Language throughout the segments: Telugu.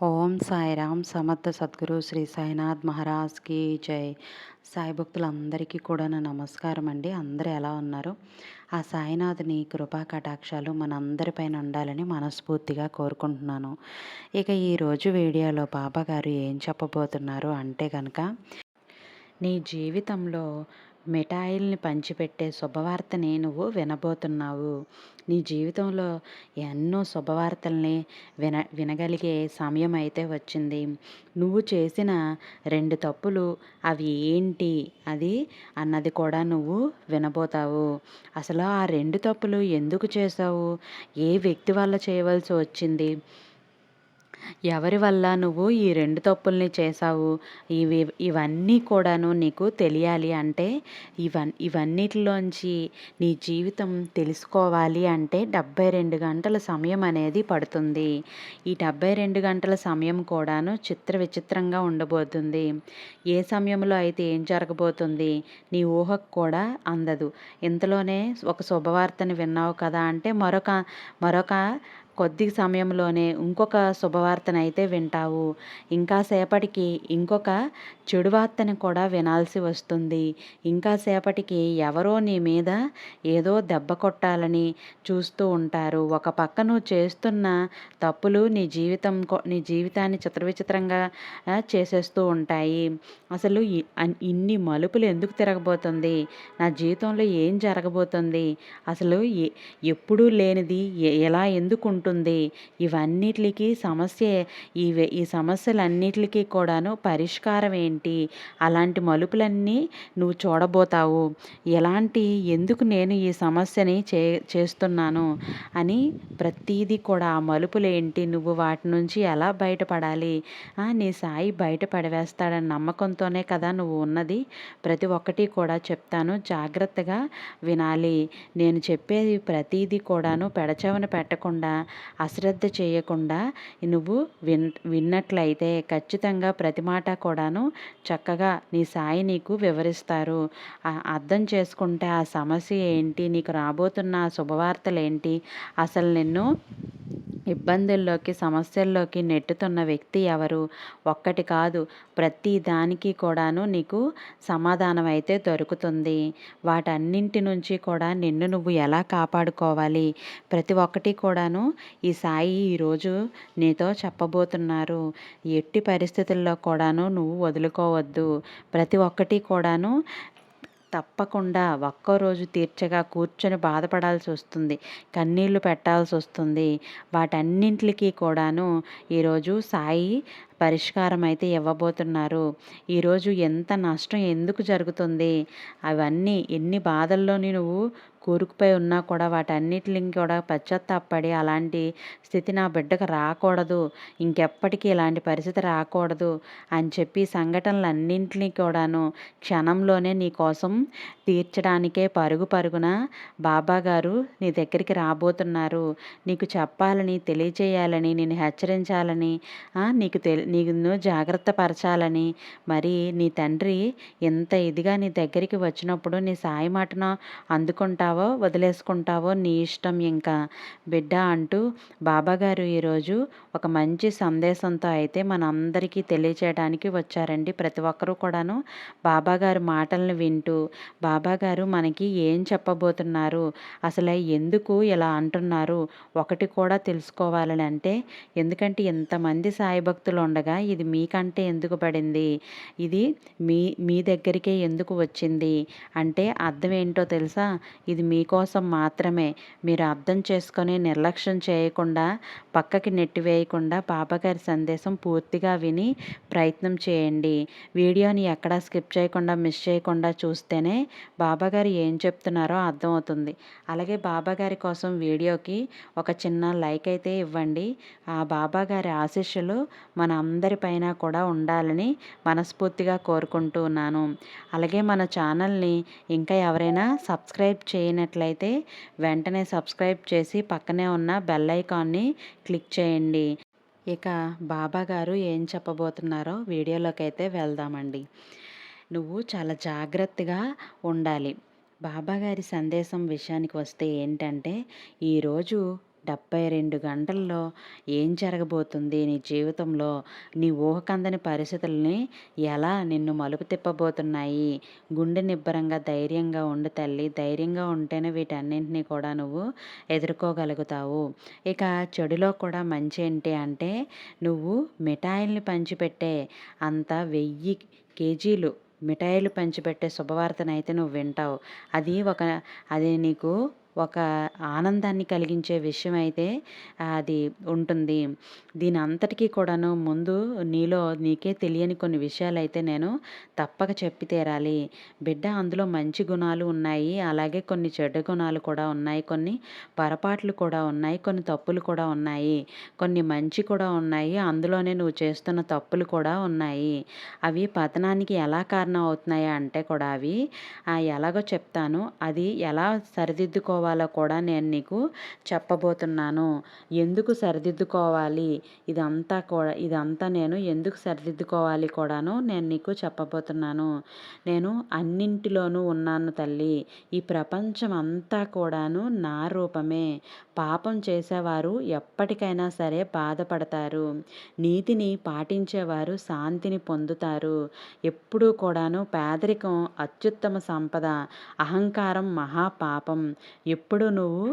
ఓం సాయిరామ్ సమర్థ సద్గురు శ్రీ సాయినాథ్ మహారాజ్కి జై. సాయి భక్తులందరికీ కూడా నా నమస్కారం అండి. అందరూ ఎలా ఉన్నారు? ఆ సాయినాథుని కృపా కటాక్షాలు మనందరిపైన ఉండాలని మనస్ఫూర్తిగా కోరుకుంటున్నాను. ఇక ఈరోజు వీడియోలో బాబాగారు ఏం చెప్పబోతున్నారు అంటే కనుక, నీ జీవితంలో మిఠాయిల్ని పంచిపెట్టే శుభవార్తని నువ్వు వినబోతున్నావు. నీ జీవితంలో ఎన్నో శుభవార్తల్ని వినగలిగే సమయం అయితే వచ్చింది. నువ్వు చేసిన 2 తప్పులు అవి ఏంటి అది అన్నది కూడా నువ్వు వినబోతావు. అసలు ఆ 2 తప్పులు ఎందుకు చేశావు? ఏ వ్యక్తి వల్ల చేయవలసి వచ్చింది? ఎవరి వల్ల నువ్వు ఈ 2 తప్పుల్ని చేశావు? ఇవన్నీ కూడాను నీకు తెలియాలి అంటే ఇవన్నిటిలోంచి నీ జీవితం తెలుసుకోవాలి అంటే 72 గంటల సమయం అనేది పడుతుంది. ఈ 72 గంటల సమయం కూడాను విచిత్రంగా ఉండబోతుంది. ఏ సమయంలో అయితే ఏం జరగబోతుంది నీ ఊహకు కూడా అందదు. ఇంతలోనే ఒక శుభవార్తని విన్నావు కదా అంటే మరొక కొద్ది సమయంలోనే ఇంకొక శుభవార్తనైతే వింటావు. ఇంకా సేపటికి ఇంకొక చెడు వార్తని కూడా వినాల్సి వస్తుంది. ఇంకా సేపటికి ఎవరో నీ మీద ఏదో దెబ్బ కొట్టాలని చూస్తూ ఉంటారు. ఒక పక్క నువ్వు చేస్తున్న తప్పులు నీ జీవితాన్ని చిత్రవిచిత్రంగా చేసేస్తూ ఉంటాయి. అసలు ఇన్ని మలుపులు ఎందుకు తిరగబోతుంది? నా జీవితంలో ఏం జరగబోతుంది? అసలు ఎప్పుడూ లేనిది ఎలా ఎందుకు ఉంటుంది? ఇవన్నిటికి ఈ సమస్యలన్నిటికీ కూడాను పరిష్కారం ఏంటి? అలాంటి మలుపులన్నీ నువ్వు చూడబోతావు. ఎందుకు నేను ఈ సమస్యని చేస్తున్నాను అని ప్రతీది కూడా ఆ మలుపులేంటి, నువ్వు వాటి నుంచి ఎలా బయటపడాలి, నీ సాయి బయట పడవేస్తాడని నమ్మకంతోనే కదా నువ్వు ఉన్నది. ప్రతి ఒక్కటి కూడా చెప్తాను, జాగ్రత్తగా వినాలి. నేను చెప్పేది ప్రతీది కూడాను పెడచెవిన పెట్టకుండా, అశ్రద్ధ చేయకుండా నువ్వు విన్నట్లయితే ఖచ్చితంగా ప్రతి మాట కూడాను చక్కగా నీ సాయి నీకు వివరిస్తారు. అర్థం చేసుకుంటే ఆ సమస్య ఏంటి, నీకు రాబోతున్న శుభవార్తలేంటి, అసలు నిన్ను ఇబ్బందుల్లోకి సమస్యల్లోకి నెట్టుతున్న వ్యక్తి ఎవరు, ఒక్కటి కాదు ప్రతి దానికి కూడాను నీకు సమాధానం అయితే దొరుకుతుంది. వాటన్నింటి నుంచి కూడా నిన్ను నువ్వు ఎలా కాపాడుకోవాలి ప్రతి ఒక్కటి కూడాను ఈ సాయి ఈరోజు నీతో చెప్పబోతున్నారు. ఎట్టి పరిస్థితుల్లో కూడాను నువ్వు వదులుకోవద్దు. ప్రతి ఒక్కటి కూడాను తప్పకుండా ఒక్కరోజు తీర్చగా కూర్చొని బాధపడాల్సి వస్తుంది, కన్నీళ్లు పెట్టాల్సి వస్తుంది. వాటన్నింటికి కూడాను ఈరోజు సాయి పరిష్కారం అయితే ఇవ్వబోతున్నారు. ఈరోజు ఎంత నష్టం ఎందుకు జరుగుతుంది, అవన్నీ ఎన్ని బాధల్లోని నువ్వు కూరుకుపోయి ఉన్నా కూడా వాటన్నిటిని కూడా పశ్చాత్తాపడి అలాంటి స్థితి నా బిడ్డకు రాకూడదు, ఇంకెప్పటికీ ఇలాంటి పరిస్థితి రాకూడదు అని చెప్పి సంఘటనలన్నింటినీ కూడాను క్షణంలోనే నీ కోసం తీర్చడానికే పరుగున బాబాగారు నీ దగ్గరికి రాబోతున్నారు. నీకు చెప్పాలని, తెలియచేయాలని, నేను హెచ్చరించాలని, నిన్ను జాగ్రత్త పరచాలని. మరి నీ తండ్రి ఎంత ఇదిగా నీ దగ్గరికి వచ్చినప్పుడు నీ సాయి మాటను అందుకుంటావో వదిలేసుకుంటావో నీ ఇష్టం ఇంకా బిడ్డ అంటూ బాబాగారు ఈరోజు ఒక మంచి సందేశంతో అయితే మనందరికీ తెలియచేయడానికి వచ్చారండి. ప్రతి ఒక్కరూ కూడాను బాబాగారు మాటలను వింటూ బాబాగారు మనకి ఏం చెప్పబోతున్నారు, అసలు ఎందుకు ఇలా అంటున్నారు ఒకటి కూడా తెలుసుకోవాలని అంటే, ఎందుకంటే ఎంతమంది సాయి భక్తులు ఉండగా ఇది మీకంటే ఎందుకు పడింది, ఇది మీ దగ్గరికే ఎందుకు వచ్చింది అంటే అర్థం ఏంటో తెలుసా? ఇది మీకోసం మాత్రమే. మీరు అర్థం చేసుకొని నిర్లక్ష్యం చేయకుండా, పక్కకి నెట్టివేయకుండా బాబాగారి సందేశం పూర్తిగా విని ప్రయత్నం చేయండి. వీడియోని ఎక్కడా స్కిప్ చేయకుండా మిస్ చేయకుండా చూస్తేనే బాబాగారు ఏం చెప్తున్నారో అర్థమవుతుంది. అలాగే బాబాగారి కోసం వీడియోకి ఒక చిన్న లైక్ అయితే ఇవ్వండి. ఆ బాబాగారి ఆశీస్సులు మన అందరిపైన కూడా ఉండాలని మనస్ఫూర్తిగా కోరుకుంటూ ఉన్నాను. అలాగే మన ఛానల్ని ఇంకా ఎవరైనా సబ్స్క్రైబ్ చేయనట్లయితే వెంటనే సబ్స్క్రైబ్ చేసి పక్కనే ఉన్న బెల్ ఐకాన్ని క్లిక్ చేయండి. ఇక బాబాగారు ఏం చెప్పబోతున్నారో వీడియోలోకి అయితే వెళ్దామండి. నువ్వు చాలా జాగ్రత్తగా ఉండాలి. బాబాగారి సందేశం విషయానికి వస్తే ఏంటంటే, ఈరోజు 72 గంటల్లో ఏం జరగబోతుంది నీ జీవితంలో? నీ ఊహకందని పరిస్థితుల్ని ఎలా నిన్ను మలుపు తిప్పబోతున్నాయి? గుండె నిబ్బరంగా, ధైర్యంగా ఉండు తల్లి. ధైర్యంగా ఉంటేనే వీటన్నింటిని కూడా నువ్వు ఎదుర్కోగలుగుతావు. ఇక చెడులో కూడా మంచేంటి అంటే, నువ్వు మిఠాయిల్ని పంచిపెట్టే అంత 1000 కేజీలు మిఠాయిలు పంచిపెట్టే శుభవార్తనైతే నువ్వు వింటావు. అది నీకు ఒక ఆనందాన్ని కలిగించే విషయం అయితే అది ఉంటుంది. దీని అంతటికీ కూడాను ముందు నీకే తెలియని కొన్ని విషయాలైతే నేను తప్పక చెప్పి తీరాలి. బిడ్డ, అందులో మంచి గుణాలు ఉన్నాయి. అలాగే కొన్ని చెడు గుణాలు కూడా ఉన్నాయి. కొన్ని పొరపాట్లు కూడా ఉన్నాయి. కొన్ని తప్పులు కూడా ఉన్నాయి. కొన్ని మంచి కూడా ఉన్నాయి. అందులోనే నువ్వు చేస్తున్న తప్పులు కూడా ఉన్నాయి. అవి పతనానికి ఎలా కారణం అవుతున్నాయి అంటే కూడా అవి ఎలాగో చెప్తాను. అది ఎలా సరిదిద్దుకోవాలో కూడా నేను నీకు చెప్పబోతున్నాను. ఎందుకు సరిదిద్దుకోవాలి ఇదంతా నేను ఎందుకు సరిదిద్దుకోవాలి కూడాను నేను నీకు చెప్పబోతున్నాను. నేను అన్నింటిలోనూ ఉన్నాను తల్లి. ఈ ప్రపంచం అంతా కూడాను నా రూపమే. పాపం చేసేవారు ఎప్పటికైనా సరే బాధపడతారు. నీతిని పాటించేవారు శాంతిని పొందుతారు. ఎప్పుడూ కూడాను పేదరికం అత్యుత్తమ సంపద, అహంకారం మహాపాపం. ఎప్పుడు నువ్వు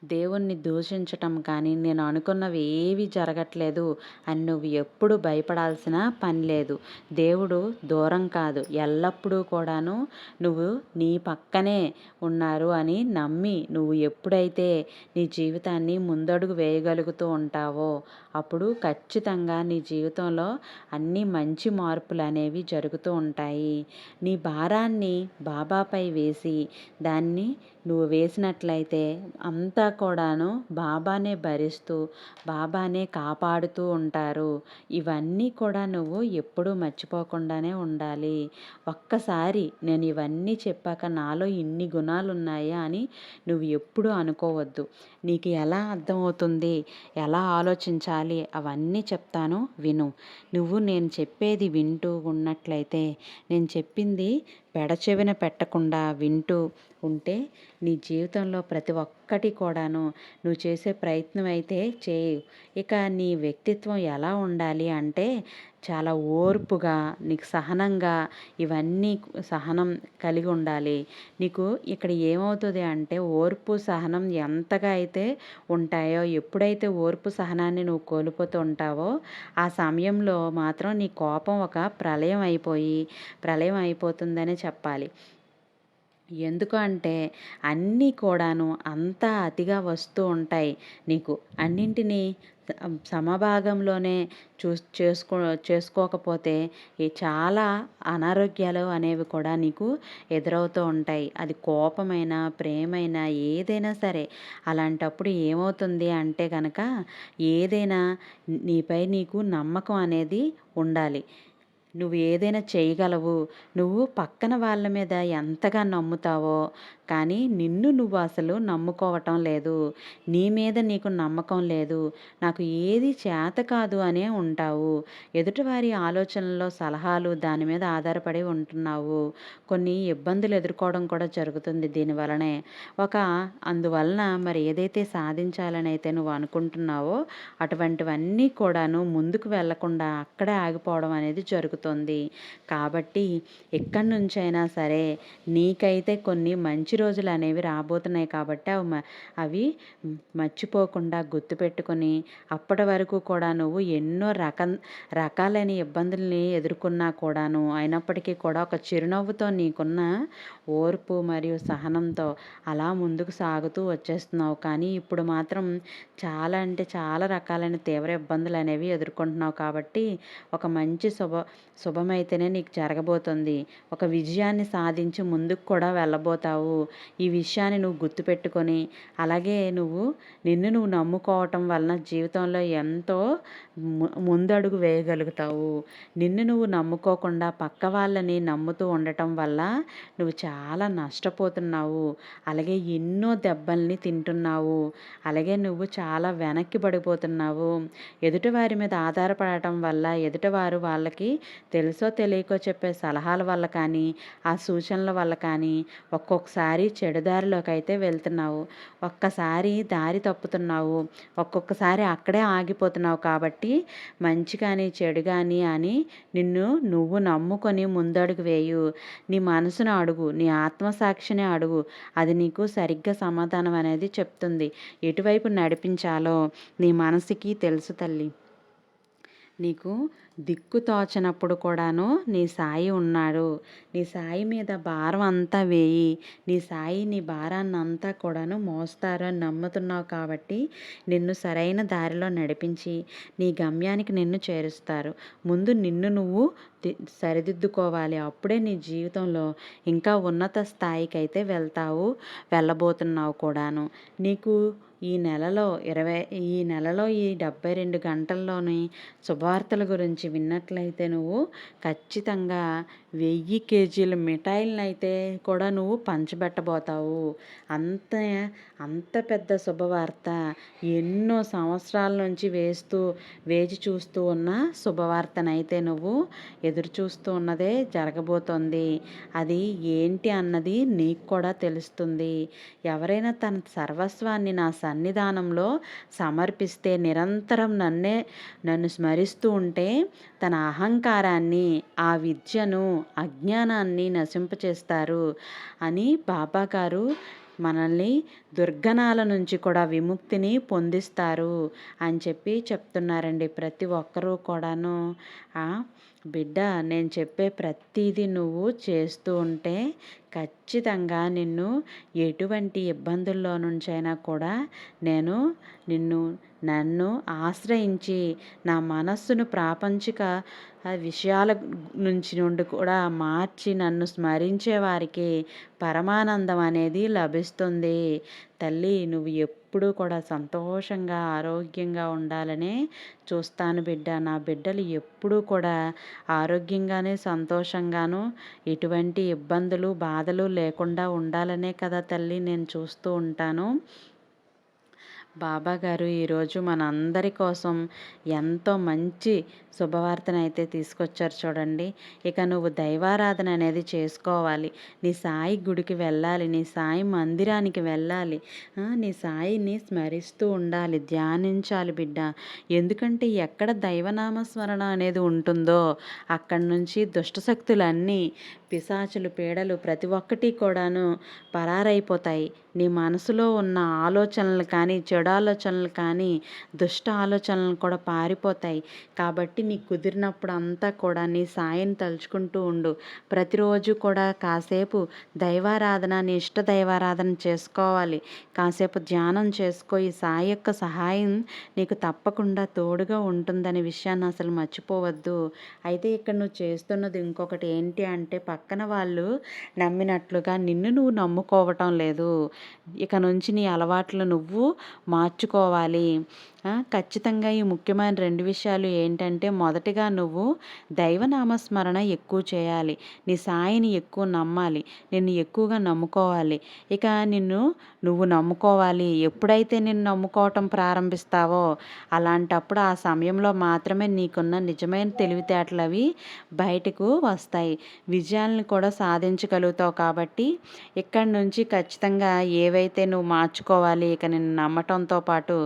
దేవుణ్ణి దూషించటం కానీ, నేను అనుకున్నవి ఏవి జరగట్లేదు అని నువ్వు ఎప్పుడు భయపడాల్సిన పని లేదు. దేవుడు దూరం కాదు. ఎల్లప్పుడూ కూడాను నువ్వు నీ పక్కనే ఉన్నారు అని నమ్మి నువ్వు ఎప్పుడైతే నీ జీవితాన్ని ముందడుగు వేయగలుగుతూ ఉంటావో, అప్పుడు ఖచ్చితంగా నీ జీవితంలో అన్ని మంచి మార్పులు అనేవి జరుగుతూ ఉంటాయి. నీ భారాన్ని బాబాపై వేసి దాన్ని నువ్వు వేసినట్లయితే అంతా కూడాను బాబానే భరిస్తూ, బాబానే కాపాడుతూ ఉంటారు. ఇవన్నీ కూడా నువ్వు ఎప్పుడూ మర్చిపోకుండానే ఉండాలి. ఒక్కసారి నేను ఇవన్నీ చెప్పాక నాలో ఇన్ని గుణాలు ఉన్నాయా అని నువ్వు ఎప్పుడూ అనుకోవద్దు. నీకు ఎలా అర్థమవుతుంది, ఎలా ఆలోచించాలి అవన్నీ చెప్తాను విను. నువ్వు నేను చెప్పేది వింటూ ఉన్నట్లయితే, నేను చెప్పింది పెడచెవిన పెట్టకుండా వింటూ ఉంటే నీ జీవితంలో ప్రతి ఒక్కటి కూడాను నువ్వు చేసే ప్రయత్నం అయితే చేయు. ఇక నీ వ్యక్తిత్వం ఎలా ఉండాలి అంటే, చాలా ఓర్పుగా, నీకు సహనంగా, ఇవన్నీ సహనం కలిగి ఉండాలి. నీకు ఇక్కడ ఏమవుతుంది అంటే, ఓర్పు సహనం ఎంతగా అయితే ఉంటాయో, ఎప్పుడైతే ఓర్పు సహనాన్ని నువ్వు కోల్పోతూ ఉంటావో ఆ సమయంలో మాత్రం నీ కోపం ఒక ప్రళయం అయిపోతుందనే చెప్పాలి. ఎందుకు అంటే అన్నీ కూడాను అంతా అతిగా వస్తూ ఉంటాయి నీకు. అన్నింటినీ సమభాగంలోనే చేసుకోకపోతే చాలా అనారోగ్యాలు అనేవి కూడా నీకు ఎదురవుతూ ఉంటాయి. అది కోపమైనా, ప్రేమైనా, ఏదైనా సరే. అలాంటప్పుడు ఏమవుతుంది అంటే కనుక, ఏదైనా నీపై నీకు నమ్మకం అనేది ఉండాలి. నువ్వు ఏదైనా చేయగలవు. నువ్వు పక్కన వాళ్ళ మీద ఎంతగా నమ్ముతావో, కానీ నిన్ను నువ్వు అసలు నమ్ముకోవటం లేదు. నీ మీద నీకు నమ్మకం లేదు. నాకు ఏది చేత కాదు అనే ఉంటావు. ఎదుటివారి ఆలోచనల్లో సలహాలు దాని మీద ఆధారపడి ఉంటున్నావు. కొన్ని ఇబ్బందులు ఎదుర్కోవడం కూడా జరుగుతుంది దీనివలనే. అందువలన మరి ఏదైతే సాధించాలని అయితే నువ్వు అనుకుంటున్నావో అటువంటివన్నీ కూడాను ముందుకు వెళ్ళకుండా అక్కడే ఆగిపోవడం అనేది జరుగుతుంది. కాబట్టి ఎక్కడి నుంచైనా సరే నీకైతే కొన్ని మంచి రోజులు అనేవి రాబోతున్నాయి కాబట్టి అవి మర్చిపోకుండా గుర్తుపెట్టుకొని, అప్పటి వరకు కూడా నువ్వు ఎన్నో రకాలైన ఇబ్బందుల్ని ఎదుర్కొన్నా కూడాను, అయినప్పటికీ కూడా ఒక చిరునవ్వుతో నీకున్న ఓర్పు మరియు సహనంతో అలా ముందుకు సాగుతూ వచ్చేస్తున్నావు. కానీ ఇప్పుడు మాత్రం చాలా అంటే చాలా రకాలైన తీవ్ర ఇబ్బందులు అనేవి ఎదుర్కొంటున్నావు. కాబట్టి ఒక మంచి శుభమైతేనే నీకు జరగబోతుంది. ఒక విజయాన్ని సాధించి ముందుకు కూడా వెళ్ళబోతావు. ఈ విషయాన్ని నువ్వు గుర్తుపెట్టుకొని, అలాగే నిన్ను నువ్వు నమ్ముకోవటం వలన జీవితంలో ఎంతో ముందడుగు వేయగలుగుతావు. నిన్ను నువ్వు నమ్ముకోకుండా పక్క వాళ్ళని నమ్ముతూ ఉండటం వల్ల నువ్వు చాలా నష్టపోతున్నావు. అలాగే ఎన్నో దెబ్బల్ని తింటున్నావు. అలాగే నువ్వు చాలా వెనక్కి పడిపోతున్నావు. ఎదుటివారి మీద ఆధారపడటం వల్ల ఎదుటివారు వాళ్ళకి తెలుసో తెలియకో చెప్పే సలహాల వల్ల కానీ, ఆ సూచనల వల్ల కానీ ఒక్కొక్కసారి చెడు దారిలోకైతే వెళ్తున్నావు. ఒక్కసారి దారి తప్పుతున్నావు. ఒక్కొక్కసారి అక్కడే ఆగిపోతున్నావు కాబట్టి మంచి కానీ, చెడు కానీ అని నిన్ను నువ్వు నమ్ముకొని ముందడుగు వేయు. నీ మనసును అడుగు. నీ ఆత్మసాక్షిని అడుగు. అది నీకు సరిగ్గా సమాధానం అనేది చెప్తుంది. ఎటువైపు నడిపించాలో నీ మనసుకి తెలుసు తల్లి. నీకు దిక్కు తోచనప్పుడు కూడాను నీ సాయి ఉన్నాడు. నీ సాయి మీద భారం అంతా వేయి. నీ సాయి నీ భారాన్నంతా కూడాను మోస్తారు అని నమ్ముతున్నావు కాబట్టి నిన్ను సరైన దారిలో నడిపించి నీ గమ్యానికి నిన్ను చేరుస్తారు. ముందు నిన్ను నువ్వు సరిదిద్దుకోవాలి. అప్పుడే నీ జీవితంలో ఇంకా ఉన్నత స్థాయికైతే వెళ్తావు, వెళ్ళబోతున్నావు కూడాను. నీకు ఈ నెలలో ఈ 72 గంటల్లోని శుభవార్తల గురించి విన్నట్లయితే నువ్వు ఖచ్చితంగా 1000 కేజీల మిఠాయిలనైతే కూడా నువ్వు పంచిపెట్టబోతావు. అంత అంత పెద్ద శుభవార్త. ఎన్నో సంవత్సరాల నుంచి వేచి చూస్తూ ఉన్న శుభవార్తనైతే నువ్వు ఎదురు చూస్తూ ఉన్నదే జరగబోతోంది. అది ఏంటి అన్నది నీకు కూడా తెలుస్తుంది. ఎవరైనా తన సర్వస్వాన్ని నా సన్నిధానంలో సమర్పిస్తే నిరంతరం నన్ను స్మరిస్తూ ఉంటే తన అహంకారాన్ని, ఆ విద్యను, అజ్ఞానాన్ని నశింపచేస్తారు అని బాబాగారు మనల్ని దుర్గణాల నుంచి కూడా విముక్తిని పొందిస్తారు అని చెప్పి చెప్తున్నారండి. ప్రతి ఒక్కరూ కూడాను బిడ్డ, నేను చెప్పే ప్రతీది నువ్వు చేస్తూ ఉంటే ఖచ్చితంగా నిన్ను ఎటువంటి ఇబ్బందుల్లో నుంచైనా కూడా నన్ను ఆశ్రయించి నా మనస్సును ప్రాపంచిక విషయాల నుండి కూడా మార్చి నన్ను స్మరించే వారికి పరమానందం అనేది లభిస్తుంది. తల్లి, నువ్వు ఎప్పుడూ కూడా సంతోషంగా, ఆరోగ్యంగా ఉండాలనే చూస్తాను బిడ్డ. నా బిడ్డలు ఎప్పుడూ కూడా ఆరోగ్యంగానే, సంతోషంగాను, ఎటువంటి ఇబ్బందులు, బాధలు లేకుండా ఉండాలనే కదా తల్లి నేను చూస్తూ ఉంటాను. బాబాగారు ఈరోజు మనందరి కోసం ఎంతో మంచి శుభవార్తనైతే తీసుకొచ్చారు చూడండి. ఇక నువ్వు దైవారాధన అనేది చేసుకోవాలి. నీ సాయి గుడికి వెళ్ళాలి. నీ సాయి మందిరానికి వెళ్ళాలి. నీ సాయిని స్మరిస్తూ ఉండాలి, ధ్యానించాలి బిడ్డ. ఎందుకంటే ఎక్కడ దైవనామస్మరణ అనేది ఉంటుందో అక్కడి నుంచి దుష్టశక్తులన్నీ, పిశాచులు, పీడలు ప్రతి ఒక్కటి కూడాను పరారైపోతాయి. నీ మనసులో ఉన్న ఆలోచనలు కానీ, చెడు ఆలోచనలు కానీ, దుష్ట ఆలోచనలు కూడా పారిపోతాయి. కాబట్టి నీకు కుదిరినప్పుడు అంతా కూడా నీ సాయిని తలుచుకుంటూ ఉండు. ప్రతిరోజు కూడా కాసేపు దైవారాధన, నీ ఇష్ట దైవారాధన చేసుకోవాలి. కాసేపు ధ్యానం చేసుకో. ఈ సాయి యొక్క సహాయం నీకు తప్పకుండా తోడుగా ఉంటుందనే విషయాన్ని అసలు మర్చిపోవద్దు. అయితే ఇక్కడ నువ్వు చేస్తున్నది ఇంకొకటి ఏంటి అంటే, పక్కన వాళ్ళు నమ్మినట్లుగా నిన్ను నువ్వు నమ్ముకోవటం లేదు. ఇక నుంచి నీ అలవాట్లు నువ్వు మార్చుకోవాలి. ఖచ్చితంగా ఈ ముఖ్యమైన 2 విషయాలు ఏంటంటే, మొదటిగా నువ్వు దైవనామస్మరణ ఎక్కువ చేయాలి. నీ సాయిని ఎక్కువ నమ్మాలి. నిన్ను ఎక్కువగా నమ్ముకోవాలి. ఇక నువ్వు నమ్ముకోవాలి. ఎప్పుడైతే నిన్ను నమ్ముకోవటం ప్రారంభిస్తావో అలాంటప్పుడు ఆ సమయంలో మాత్రమే నీకున్న నిజమైన తెలివితేటలు అవి బయటకు వస్తాయి. విజయాలను కూడా సాధించగలుగుతావు. కాబట్టి ఇక్కడి నుంచి ఖచ్చితంగా ఏవైతే నువ్వు మార్చుకోవాలి. ఇక నిన్ను నమ్మటంతో పాటు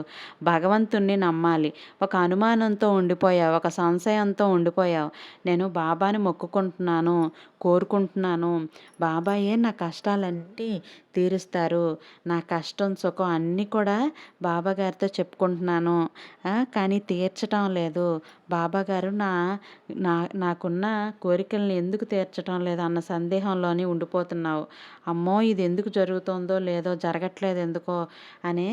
భగవంతుణ్ణి నమ్మాలి. ఒక అనుమానంతో ఉండిపోయావు, ఒక సంశయంతో ఉండిపోయావు. నేను బాబాని మొక్కుకుంటున్నాను, కోరుకుంటున్నాను. బాబాయే నా కష్టాలన్నీ తీరుస్తారు. నా కష్టం, సుఖం అన్నీ కూడా బాబాగారితో చెప్పుకుంటున్నాను. కానీ తీర్చటం లేదు. బాబాగారు నాకున్న కోరికలను ఎందుకు తీర్చటం లేదు అన్న సందేహంలోనే ఉండిపోతున్నావు. అమ్మో, ఇది ఎందుకు జరుగుతుందో లేదో, జరగట్లేదు ఎందుకో అనే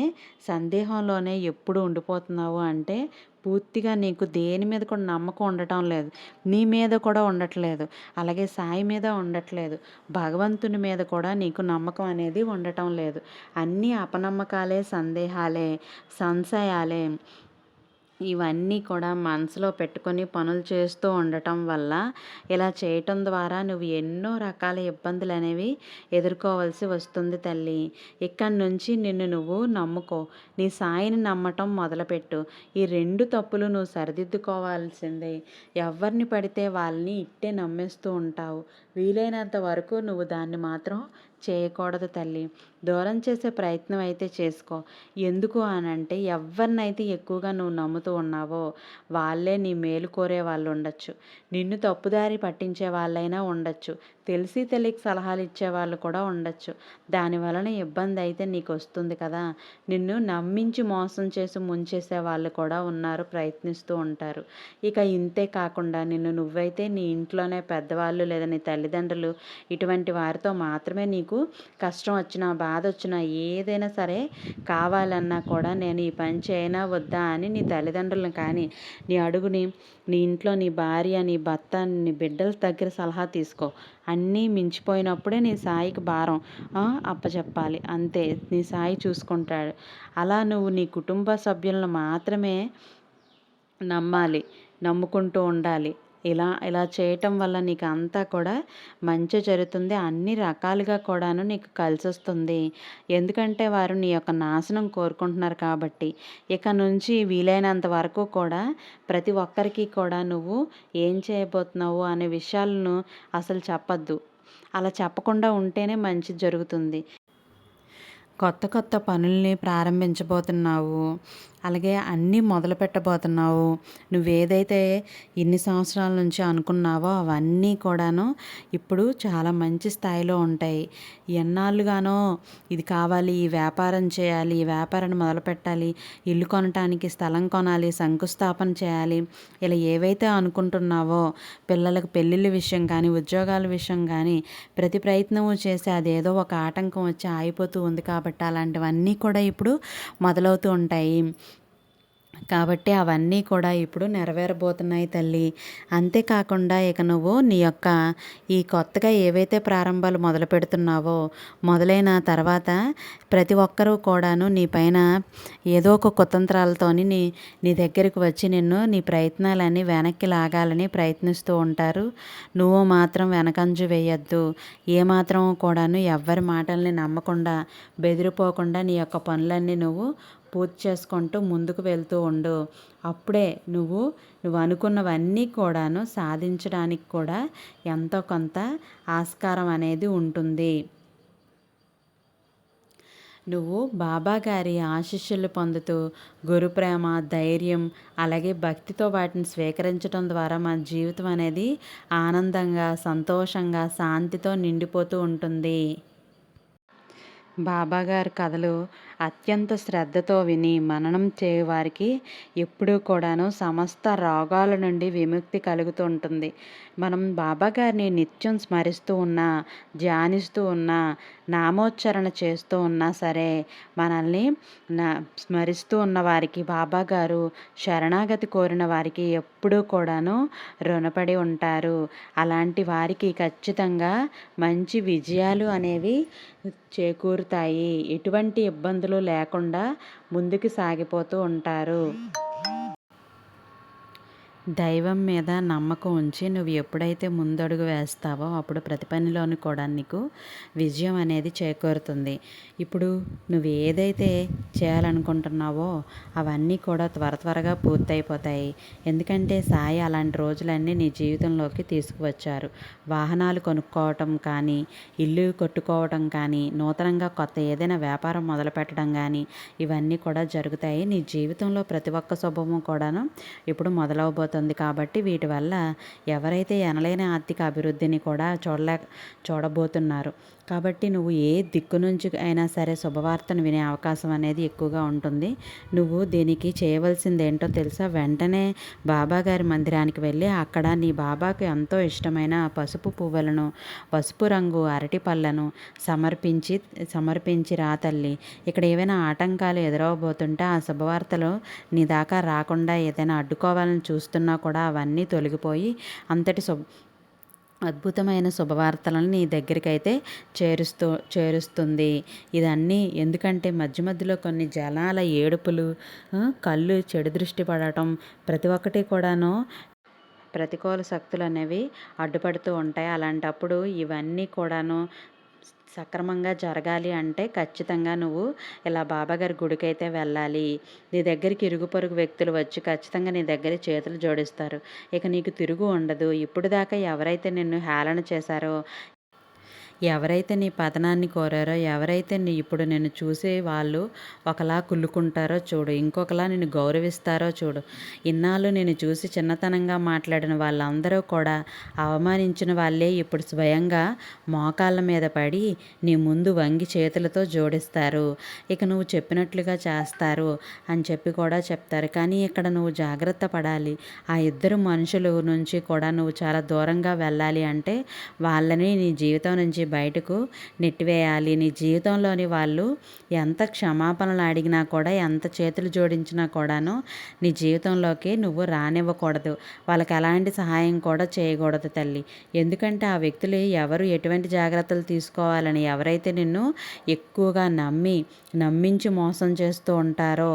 సందేహంలోనే ఎప్పుడు ఉండిపోతున్నావు అంటే పూర్తిగా నీకు దేని మీద కూడా నమ్మకం ఉండటం లేదు. నీ మీద కూడా ఉండట్లేదు. అలాగే సాయి మీద ఉండట్లేదు. భగవంతుని మీద కూడా నీకు నమ్మకం అనేది ఉండటం లేదు. అన్నీ అపనమ్మకాలే, సందేహాలే, సంశయాలే. ఇవన్నీ కూడా మనసులో పెట్టుకొని పనులు చేస్తూ ఉండటం వల్ల ఇలా చేయటం ద్వారా నువ్వు ఎన్నో రకాల ఇబ్బందులనేవి ఎదుర్కోవాల్సి వస్తుంది తల్లి. ఇక్కడి నుంచి నిన్ను నువ్వు నమ్ముకో. నీ సాయిని నమ్మటం మొదలుపెట్టు. ఈ 2 తప్పులు నువ్వు సరిదిద్దుకోవాల్సిందే. ఎవరిని పడితే వాళ్ళని ఇట్టే నమ్మేస్తూ ఉంటావు. వీలైనంత వరకు నువ్వు దాన్ని మాత్రం చేయకూడదు తల్లి. దూరం చేసే ప్రయత్నం అయితే చేసుకో. ఎందుకు అనంటే ఎవరినైతే ఎక్కువగా నువ్వు నమ్ముతూ ఉన్నావో వాళ్ళే నీ మేలు కోరే వాళ్ళు ఉండొచ్చు. నిన్ను తప్పుదారి పట్టించే వాళ్ళైనా ఉండొచ్చు. తెలిసి తెలియక సలహాలు ఇచ్చేవాళ్ళు కూడా ఉండొచ్చు. దాని వలన ఇబ్బంది అయితే నీకు వస్తుంది కదా. నిన్ను నమ్మించి మోసం చేసి ముంచేసే వాళ్ళు కూడా ఉన్నారు, ప్రయత్నిస్తూ ఉంటారు. ఇక ఇంతే కాకుండా నువ్వైతే నీ ఇంట్లోనే పెద్దవాళ్ళు లేదా నీ తల్లిదండ్రులు ఇటువంటి వారితో మాత్రమే నీకు కష్టం వచ్చినా బాధ వచ్చినా ఏదైనా సరే కావాలన్నా కూడా నేను ఈ పని చేయనా వద్దా అని నీ తల్లిదండ్రులను కానీ నీ అడుగుని నీ ఇంట్లో నీ భార్య నీ భర్త నీ బిడ్డల దగ్గర సలహా తీసుకో. అన్నీ మించిపోయినప్పుడే నీ సాయికి భారం అప్పచెప్పాలి. అంతే, నీ సాయి చూసుకుంటాడు. అలా నువ్వు నీ కుటుంబ సభ్యులను మాత్రమే నమ్మాలి, నమ్ముకుంటూ ఉండాలి. ఇలా ఇలా చేయటం వల్ల నీకు అంతా కూడా మంచి జరుగుతుంది. అన్ని రకాలుగా కూడాను నీకు కలిసొస్తుంది. ఎందుకంటే వారు నీ యొక్క నాశనం కోరుకుంటున్నారు కాబట్టి. ఇక నుంచి వీలైనంత వరకు కూడా ప్రతి ఒక్కరికి కూడా నువ్వు ఏం చేయబోతున్నావు అనే విషయాలను అసలు చెప్పద్దు. అలా చెప్పకుండా ఉంటేనే మంచి జరుగుతుంది. కొత్త కొత్త పనుల్ని ప్రారంభించబోతున్నావు. అలాగే అన్నీ మొదలు పెట్టబోతున్నావు. నువ్వేదైతే ఇన్ని సంవత్సరాల నుంచి అనుకున్నావో అవన్నీ కూడాను ఇప్పుడు చాలా మంచి స్థాయిలో ఉంటాయి. ఎన్నాళ్ళుగానో ఇది కావాలి, ఈ వ్యాపారం చేయాలి, ఈ వ్యాపారాన్ని మొదలుపెట్టాలి, ఇల్లు కొనటానికి స్థలం కొనాలి, శంకుస్థాపన చేయాలి, ఇలా ఏవైతే అనుకుంటున్నావో పిల్లలకు పెళ్ళిళ్ళ విషయం కానీ ఉద్యోగాల విషయం కానీ ప్రతి ప్రయత్నము చేసి అదేదో ఒక ఆటంకం వచ్చి ఆగిపోతూ ఉంది కాబట్టి అలాంటివన్నీ కూడా ఇప్పుడు మొదలవుతూ ఉంటాయి. కాబట్టి అవన్నీ కూడా ఇప్పుడు నెరవేరబోతున్నాయి తల్లి. అంతేకాకుండా ఇక నువ్వు నీ యొక్క ఈ కొత్తగా ఏవైతే ప్రారంభాలు మొదలు పెడుతున్నావో మొదలైన తర్వాత ప్రతి ఒక్కరూ కూడాను నీ పైన ఏదో ఒక కుతంత్రాలతోని నీ దగ్గరికి వచ్చి నీ ప్రయత్నాలన్నీ వెనక్కి లాగాలని ప్రయత్నిస్తూ ఉంటారు. నువ్వు మాత్రం వెనకంజు వేయొద్దు. ఏమాత్రం కూడాను ఎవ్వరి మాటల్ని నమ్మకుండా బెదిరిపోకుండా నీ యొక్క పనులన్నీ నువ్వు పూర్తి చేసుకుంటూ ముందుకు వెళ్తూ ఉండు. అప్పుడే నువ్వు అనుకున్నవన్నీ కూడాను సాధించడానికి కూడా ఎంతో కొంత ఆస్కారం అనేది ఉంటుంది. నువ్వు బాబా గారి ఆశీస్సులు పొందుతూ గురు ప్రేమ, ధైర్యం అలాగే భక్తితో వాటిని స్వీకరించడం ద్వారా మన జీవితం అనేది ఆనందంగా, సంతోషంగా, శాంతితో నిండిపోతూ ఉంటుంది. బాబాగారి కథలు అత్యంత శ్రద్ధతో విని మననం చేయవారికి ఎప్పుడూ కూడాను సమస్త రోగాల నుండి విముక్తి కలుగుతూ ఉంటుంది. మనం బాబాగారిని నిత్యం స్మరిస్తూ ఉన్నా, ధ్యానిస్తూ ఉన్నా, నామోచ్చరణ చేస్తూ ఉన్నా సరే మనల్ని స్మరిస్తూ ఉన్న వారికి బాబాగారు శరణాగతి కోరిన వారికి ఎప్పుడూ కూడాను రుణపడి ఉంటారు. అలాంటి వారికి ఖచ్చితంగా మంచి విజయాలు అనేవి చేకూరుతాయి. ఎటువంటి ఇబ్బందులు లేకుండా ముందుకు సాగిపోతూ ఉంటారు. దైవం మీద నమ్మకం ఉంచి నువ్వు ఎప్పుడైతే ముందడుగు వేస్తావో అప్పుడు ప్రతి పనిలోని కూడా నీకు విజయం అనేది చేకూరుతుంది. ఇప్పుడు నువ్వు ఏదైతే చేయాలనుకుంటున్నావో అవన్నీ కూడా త్వరగా పూర్తయిపోతాయి. ఎందుకంటే సాయి అలాంటి రోజులన్నీ నీ జీవితంలోకి తీసుకువచ్చారు. వాహనాలు కొనుక్కోవటం కానీ, ఇల్లు కట్టుకోవటం కానీ, నూతనంగా కొత్త ఏదైనా వ్యాపారం మొదలుపెట్టడం కానీ ఇవన్నీ కూడా జరుగుతాయి. నీ జీవితంలో ప్రతి ఒక్క శుభము కూడాను ఇప్పుడు మొదలవబోతుంది. కాబట్టి వీటి వల్ల ఎవరైతే ఎనలేని ఆర్థిక అభివృద్ధిని కూడా చూడబోతున్నారు. కాబట్టి నువ్వు ఏ దిక్కు నుంచి అయినా సరే శుభవార్తను వినే అవకాశం అనేది ఎక్కువగా ఉంటుంది. నువ్వు దీనికి చేయవలసింది ఏంటో తెలుసా? వెంటనే బాబాగారి మందిరానికి వెళ్ళి అక్కడ నీ బాబాకు ఎంతో ఇష్టమైన పసుపు పువ్వులను, పసుపు రంగు అరటి పళ్ళను సమర్పించి రా తల్లి. ఇక్కడ ఏవైనా ఆటంకాలు ఎదురవబోతుంటే ఆ శుభవార్తలు నీ దాకా రాకుండా ఏదైనా అడ్డుకోవాలని చూస్తున్నా కూడా అవన్నీ తొలగిపోయి అంతటి అద్భుతమైన శుభవార్తలను నీ దగ్గరికైతే చేరుస్తుంది. ఇదన్నీ ఎందుకంటే మధ్య మధ్యలో కొన్ని జనాల ఏడుపులు, కళ్ళు చెడు దృష్టి పడటం, ప్రతి ఒక్కటి కూడాను ప్రతికూల శక్తులనేవి అడ్డుపడుతూ ఉంటాయి. అలాంటప్పుడు ఇవన్నీ కూడాను సక్రమంగా జరగాలి అంటే ఖచ్చితంగా నువ్వు ఇలా బాబాగారి గుడికైతే వెళ్ళాలి. నీ దగ్గరికి ఇరుగు పొరుగు వ్యక్తులు వచ్చి ఖచ్చితంగా నీ దగ్గర చేతులు జోడిస్తారు. ఇక నీకు తిరుగు ఉండదు. ఇప్పుడు దాకా ఎవరైతే నిన్ను హేళన చేశారో, ఎవరైతే నీ పతనాన్ని కోరారో, ఎవరైతే ఇప్పుడు నిన్ను చూసి వాళ్ళు ఒకలా కుళ్ళుకుంటారో చూడు, ఇంకొకలా నిన్ను గౌరవిస్తారో చూడు. ఇన్నాళ్ళు నిన్ను చూసి చిన్నతనంగా మాట్లాడిన వాళ్ళందరూ కూడా అవమానించిన వాళ్ళే ఇప్పుడు స్వయంగా మోకాళ్ళ మీద పడి నీ ముందు వంగి చేతులతో జోడిస్తారు. ఇక నువ్వు చెప్పినట్లుగా చేస్తారు అని చెప్పి కూడా చెప్తారు. కానీ ఇక్కడ నువ్వు జాగ్రత్త పడాలి. ఆ ఇద్దరు మనుషుల నుంచి కూడా నువ్వు చాలా దూరంగా వెళ్ళాలి అంటే వాళ్ళని నీ జీవితం నుంచి బయటకు నెట్టివేయాలి. నీ జీవితంలోని వాళ్ళు ఎంత క్షమాపణలు అడిగినా కూడా, ఎంత చేతులు జోడించినా కూడాను నీ జీవితంలోకి నువ్వు రానివ్వకూడదు. వాళ్ళకి ఎలాంటి సహాయం కూడా చేయకూడదు తల్లి. ఎందుకంటే ఆ వ్యక్తులు ఎవరు ఎటువంటి జాగ్రత్తలు తీసుకోవాలని, ఎవరైతే నిన్ను ఎక్కువగా నమ్మించి మోసం చేస్తూ ఉంటారో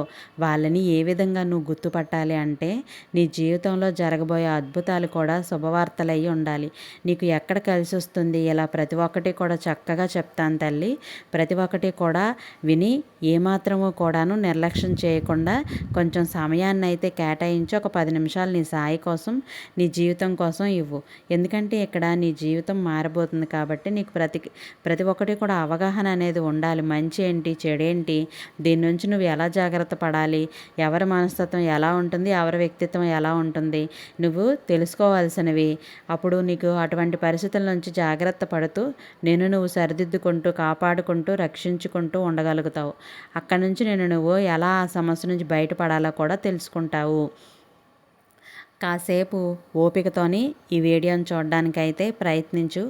వాళ్ళని ఏ విధంగా నువ్వు గుర్తుపట్టాలి అంటే నీ జీవితంలో జరగబోయే అద్భుతాలు కూడా శుభవార్తలయ్యి ఉండాలి. నీకు ఎక్కడ కలిసి వస్తుంది ఇలా ప్రతి ఒక్కటి కూడా చక్కగా చెప్తాను తల్లి. ప్రతి ఒక్కటి కూడా విని ఏమాత్రమూ కూడాను నిర్లక్ష్యం చేయకుండా కొంచెం సమయాన్ని అయితే కేటాయించి ఒక 10 నిమిషాలు నీ సాయి కోసం, నీ జీవితం కోసం ఇవ్వు. ఎందుకంటే ఇక్కడ నీ జీవితం మారబోతుంది కాబట్టి నీకు ప్రతి ఒక్కటి కూడా అవగాహన అనేది ఉండాలి. మంచి ఏంటి, చెడేంటి, దీని నుంచి నువ్వు ఎలా జాగ్రత్త పడాలి, ఎవరి మనస్తత్వం ఎలా ఉంటుంది, ఎవరి వ్యక్తిత్వం ఎలా ఉంటుంది, నువ్వు తెలుసుకోవాల్సినవి. అప్పుడు నీకు అటువంటి పరిస్థితుల నుంచి జాగ్రత్త పడుతూ నువ్వు సరిదిద్దుకుంటూ, కాపాడుకుంటూ, రక్షించుకుంటూ ఉండగలుగుతావు. అక్కడి నుంచి నువ్వు ఎలా ఆ సమస్య నుంచి బయటపడాలో కూడా తెలుసుకుంటావు. కాసేపు ఓపికతోని ఈ వీడియోని చూడడానికైతే ప్రయత్నించు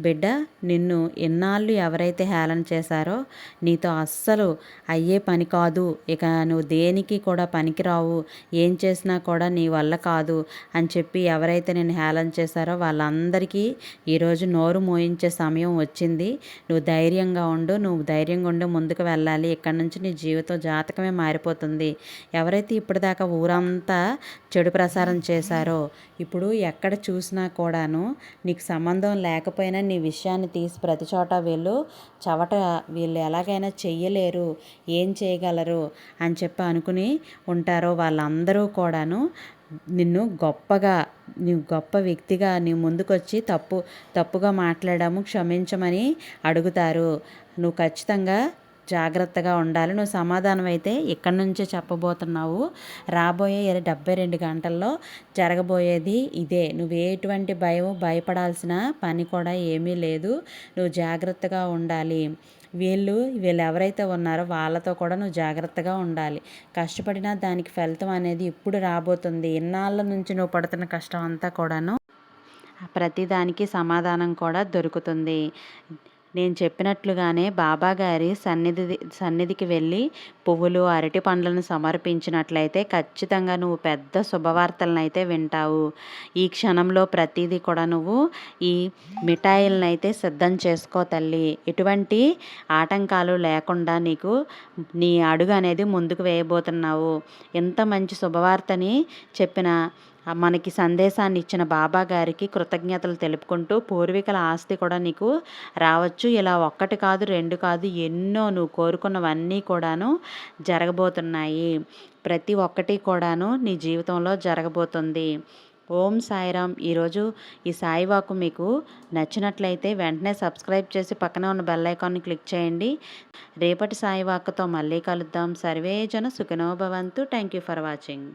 బిడ్డ. నిన్ను ఇన్నాళ్ళు ఎవరైతే హేళన చేశారో నీతో అస్సలు అయ్యే పని కాదు, ఇక నువ్వు దేనికి కూడా పనికిరావు, ఏం చేసినా కూడా నీ వల్ల కాదు అని చెప్పి ఎవరైతే నేను హేళన చేశారో వాళ్ళందరికీ ఈరోజు నోరు మోయించే సమయం వచ్చింది. నువ్వు ధైర్యంగా ఉండు, నువ్వు ధైర్యంగా ఉండి ముందుకు వెళ్ళాలి. ఇక్కడి నుంచి నీ జీవితం జాతకమే మారిపోతుంది. ఎవరైతే ఇప్పటిదాకా ఊరంతా చెడు ప్రసారం చేశారో ఇప్పుడు ఎక్కడ చూసినా కూడాను నీకు సంబంధం లేకపోయినా నీ విషయాన్ని తీసి ప్రతి చోట వీళ్ళు ఎలాగైనా చెయ్యలేరు, ఏం చేయగలరు అని చెప్పి అనుకుని ఉంటారో వాళ్ళందరూ కూడాను నిన్ను గొప్ప వ్యక్తిగా నీ ముందుకొచ్చి తప్పుగా మాట్లాడాము క్షమించమని అడుగుతారు. నువ్వు ఖచ్చితంగా జాగ్రత్తగా ఉండాలి. నువ్వు సమాధానం అయితే ఇక్కడి నుంచే చెప్పబోతున్నావు. రాబోయే 72 గంటల్లో జరగబోయేది ఇదే. నువ్వు ఎటువంటి భయపడాల్సిన పని కూడా ఏమీ లేదు. నువ్వు జాగ్రత్తగా ఉండాలి. వీళ్ళు ఎవరైతే ఉన్నారో వాళ్ళతో కూడా నువ్వు జాగ్రత్తగా ఉండాలి. కష్టపడినా దానికి ఫలితం అనేది ఇప్పుడు రాబోతుంది. ఇన్నాళ్ళ నుంచి నువ్వు పడుతున్న కష్టం అంతా కూడాను ప్రతిదానికి సమాధానం కూడా దొరుకుతుంది. నేను చెప్పినట్లుగానే బాబాగారి సన్నిధికి వెళ్ళి పువ్వులు, అరటి పండ్లను సమర్పించినట్లయితే ఖచ్చితంగా నువ్వు పెద్ద శుభవార్తలను అయితే వింటావు. ఈ క్షణంలో ప్రతిదీ కూడా నువ్వు ఈ మిఠాయిలను అయితే సిద్ధం చేసుకో తల్లి. ఎటువంటి ఆటంకాలు లేకుండా నీ అడుగు అనేది ముందుకు వేయబోతున్నావు. ఎంత మంచి శుభవార్తని చెప్పిన మనకి సందేశాన్ని ఇచ్చిన బాబా గారికి కృతజ్ఞతలు తెలుపుకుంటూ పూర్వీకుల ఆస్తి కూడా నీకు రావచ్చు. ఇలా 1 కాదు 2 కాదు ఎన్నో నువ్వు కోరుకున్నవన్నీ కూడాను జరగబోతున్నాయి. ప్రతి ఒక్కటి కూడాను నీ జీవితంలో జరగబోతుంది. ఓం సాయిరామ్. ఈరోజు ఈ సాయివాకు మీకు నచ్చినట్లయితే వెంటనే సబ్స్క్రైబ్ చేసి పక్కనే ఉన్న బెల్ ఐకాన్ని క్లిక్ చేయండి. రేపటి సాయివాకుతో మళ్ళీ కలుద్దాం. సర్వే జన సుఖినో భవంతు. Thank you for watching.